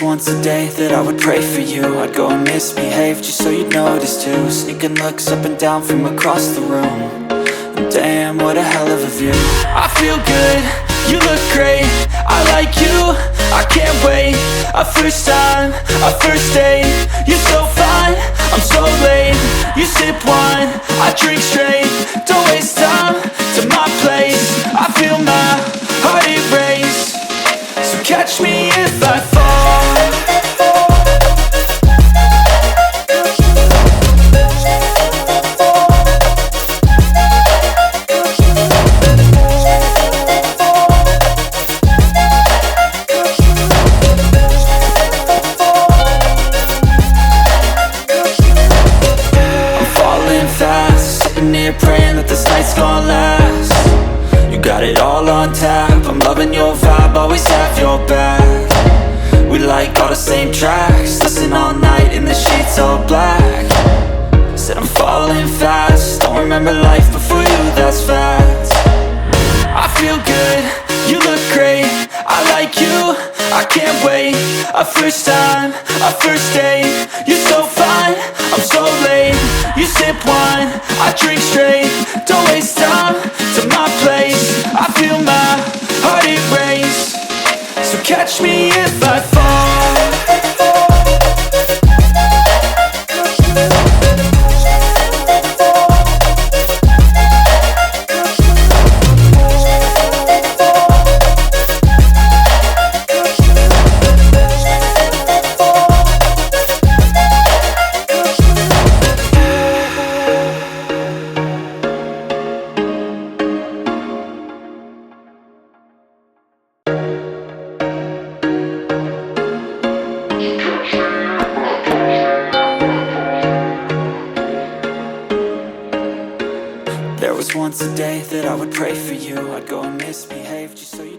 once a day that I would pray for you. I'd go and misbehave just so you'd notice too. Sneaking looks up and down from across the room. And damn, what a hell of a view. I feel good, you look great, I like you, I can't wait. A first time, a first date, you're so fine, I'm so late. You sip wine, I drink straight. Don't waste time to my place. I feel my heart erase. So catch me if I fall. Praying that this night's gonna last. You got it all on tap, I'm loving your vibe, always have your back. We like all the same tracks, listen all night in the sheets all black. Said I'm falling fast, don't remember life before you, that's fact. I feel good, you look great, I like you, I can't wait. A first time, a first date, you're so fine, I'm so late. You sip wine, I drink straight. Don't waste time to my place. I feel my heart erase. So catch me if I fall. There was once a day that I would pray for you. I'd go and misbehave just so you